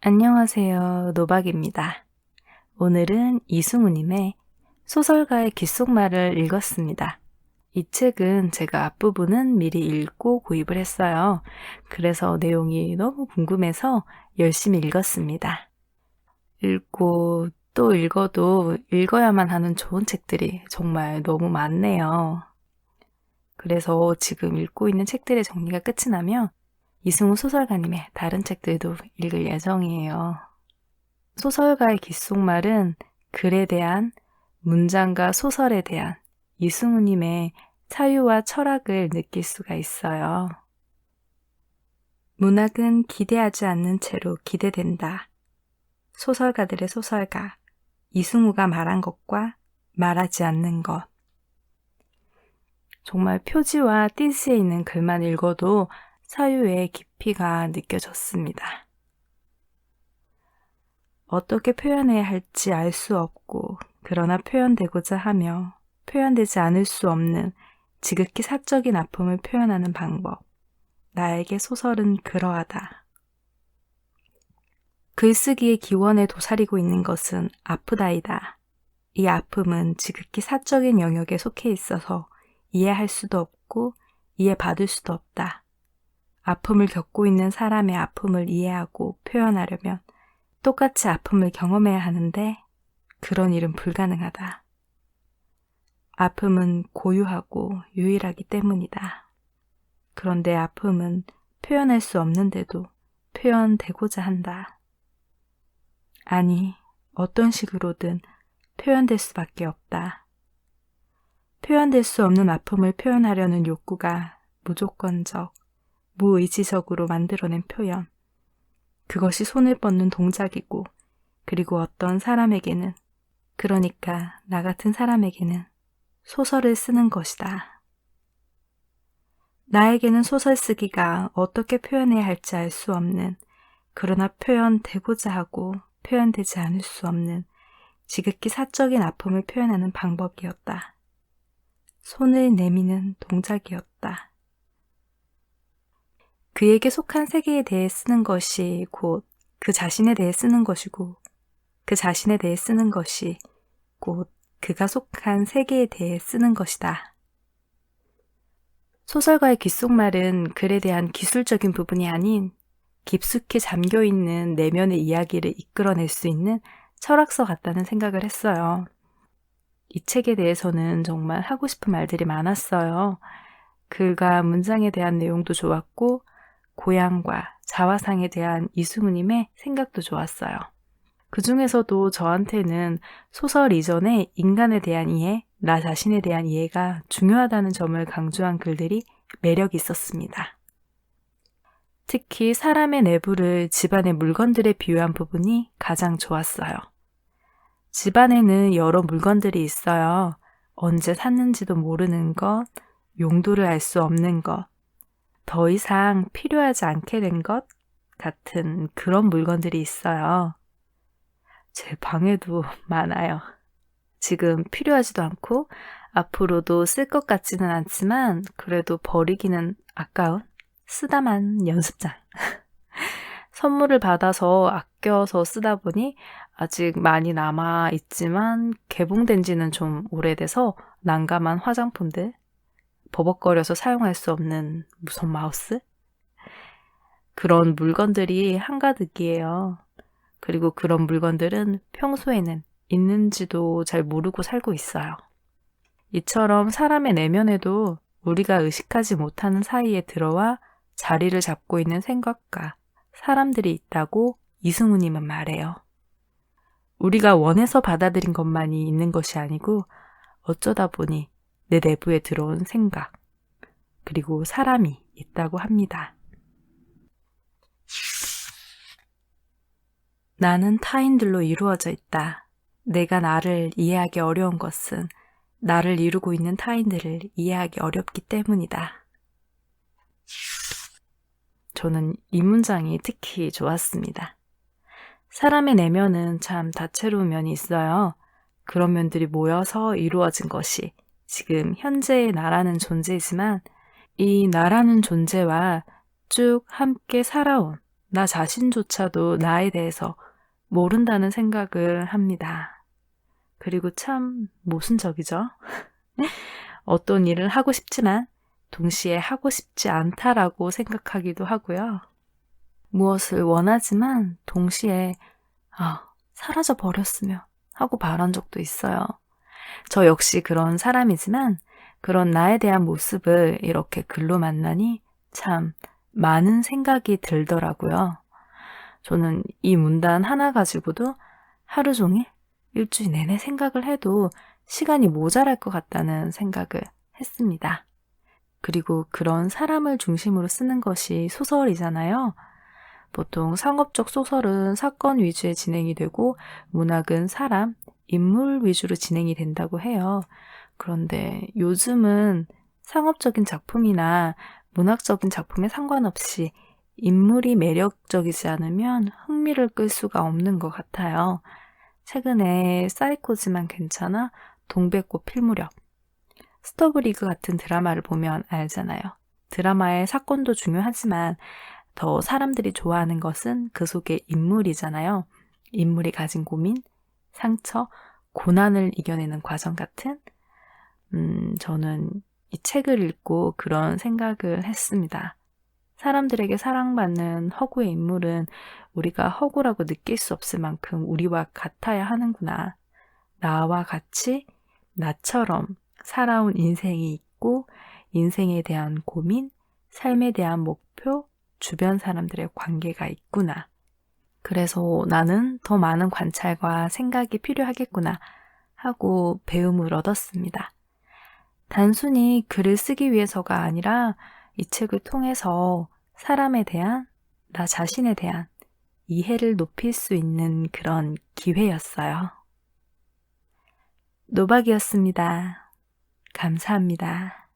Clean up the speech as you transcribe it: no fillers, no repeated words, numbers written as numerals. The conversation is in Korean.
안녕하세요. 노박입니다. 오늘은 이승우님의 소설가의 귓속말을 읽었습니다. 이 책은 제가 앞부분은 미리 읽고 구입을 했어요. 그래서 내용이 너무 궁금해서 열심히 읽었습니다. 읽고 또 읽어도 읽어야만 하는 좋은 책들이 정말 너무 많네요. 그래서 지금 읽고 있는 책들의 정리가 끝이 나면 이승우 소설가님의 다른 책들도 읽을 예정이에요. 소설가의 귓속말은 글에 대한, 문장과 소설에 대한 이승우님의 사유와 철학을 느낄 수가 있어요. 문학은 기대하지 않는 채로 기대된다. 소설가들의 소설가, 이승우가 말한 것과 말하지 않는 것. 정말 표지와 띠스에 있는 글만 읽어도 사유의 깊이가 느껴졌습니다. 어떻게 표현해야 할지 알 수 없고, 그러나 표현되고자 하며 표현되지 않을 수 없는 지극히 사적인 아픔을 표현하는 방법. 나에게 소설은 그러하다. 글쓰기의 기원에 도사리고 있는 것은 아프다이다. 이 아픔은 지극히 사적인 영역에 속해 있어서 이해할 수도 없고 이해받을 수도 없다. 아픔을 겪고 있는 사람의 아픔을 이해하고 표현하려면 똑같이 아픔을 경험해야 하는데 그런 일은 불가능하다. 아픔은 고유하고 유일하기 때문이다. 그런데 아픔은 표현할 수 없는데도 표현되고자 한다. 아니, 어떤 식으로든 표현될 수밖에 없다. 표현될 수 없는 아픔을 표현하려는 욕구가 무조건적, 무의지적으로 만들어낸 표현. 그것이 손을 뻗는 동작이고, 그리고 어떤 사람에게는, 그러니까 나 같은 사람에게는 소설을 쓰는 것이다. 나에게는 소설 쓰기가 어떻게 표현해야 할지 알 수 없는, 그러나 표현되고자 하고 표현되지 않을 수 없는 지극히 사적인 아픔을 표현하는 방법이었다. 손을 내미는 동작이었다. 그에게 속한 세계에 대해 쓰는 것이 곧 그 자신에 대해 쓰는 것이고, 그 자신에 대해 쓰는 것이 곧 그가 속한 세계에 대해 쓰는 것이다. 소설가의 귓속말은 글에 대한 기술적인 부분이 아닌 깊숙이 잠겨있는 내면의 이야기를 이끌어낼 수 있는 철학서 같다는 생각을 했어요. 이 책에 대해서는 정말 하고 싶은 말들이 많았어요. 글과 문장에 대한 내용도 좋았고, 고향과 자화상에 대한 이승우님의 생각도 좋았어요. 그 중에서도 저한테는 소설 이전에 인간에 대한 이해, 나 자신에 대한 이해가 중요하다는 점을 강조한 글들이 매력이 있었습니다. 특히 사람의 내부를 집안의 물건들에 비유한 부분이 가장 좋았어요. 집안에는 여러 물건들이 있어요. 언제 샀는지도 모르는 것, 용도를 알 수 없는 것, 더 이상 필요하지 않게 된 것 같은 그런 물건들이 있어요. 제 방에도 많아요. 지금 필요하지도 않고 앞으로도 쓸 것 같지는 않지만 그래도 버리기는 아까운 쓰다만 연습장. 선물을 받아서 아껴서 쓰다 보니 아직 많이 남아 있지만 개봉된 지는 좀 오래돼서 난감한 화장품들, 버벅거려서 사용할 수 없는 무선 마우스? 그런 물건들이 한가득이에요. 그리고 그런 물건들은 평소에는 있는지도 잘 모르고 살고 있어요. 이처럼 사람의 내면에도 우리가 의식하지 못하는 사이에 들어와 자리를 잡고 있는 생각과 사람들이 있다고 이승우님은 말해요. 우리가 원해서 받아들인 것만이 있는 것이 아니고 어쩌다 보니 내 내부에 들어온 생각, 그리고 사람이 있다고 합니다. 나는 타인들로 이루어져 있다. 내가 나를 이해하기 어려운 것은 나를 이루고 있는 타인들을 이해하기 어렵기 때문이다. 저는 이 문장이 특히 좋았습니다. 사람의 내면은 참 다채로운 면이 있어요. 그런 면들이 모여서 이루어진 것이 지금 현재의 나라는 존재이지만 이 나라는 존재와 쭉 함께 살아온 나 자신조차도 나에 대해서 모른다는 생각을 합니다. 그리고 참 모순적이죠? 어떤 일을 하고 싶지만 동시에 하고 싶지 않다라고 생각하기도 하고요. 무엇을 원하지만 동시에 사라져 버렸으면 하고 바란 적도 있어요. 저 역시 그런 사람이지만 그런 나에 대한 모습을 이렇게 글로 만나니 참 많은 생각이 들더라고요. 저는 이 문단 하나 가지고도 하루 종일 일주일 내내 생각을 해도 시간이 모자랄 것 같다는 생각을 했습니다. 그리고 그런 사람을 중심으로 쓰는 것이 소설이잖아요. 보통 상업적 소설은 사건 위주의 진행이 되고 문학은 사람, 인물 위주로 진행이 된다고 해요. 그런데 요즘은 상업적인 작품이나 문학적인 작품에 상관없이 인물이 매력적이지 않으면 흥미를 끌 수가 없는 것 같아요. 최근에 사이코지만 괜찮아, 동백꽃 필무렵, 스토브리그 같은 드라마를 보면 알잖아요. 드라마의 사건도 중요하지만 더 사람들이 좋아하는 것은 그 속의 인물이잖아요. 인물이 가진 고민, 상처, 고난을 이겨내는 과정 같은 저는 이 책을 읽고 그런 생각을 했습니다. 사람들에게 사랑받는 허구의 인물은 우리가 허구라고 느낄 수 없을 만큼 우리와 같아야 하는구나. 나와 같이 나처럼 살아온 인생이 있고 인생에 대한 고민, 삶에 대한 목표, 주변 사람들의 관계가 있구나. 그래서 나는 더 많은 관찰과 생각이 필요하겠구나 하고 배움을 얻었습니다. 단순히 글을 쓰기 위해서가 아니라 이 책을 통해서 사람에 대한, 나 자신에 대한 이해를 높일 수 있는 그런 기회였어요. 노박이었습니다. 감사합니다.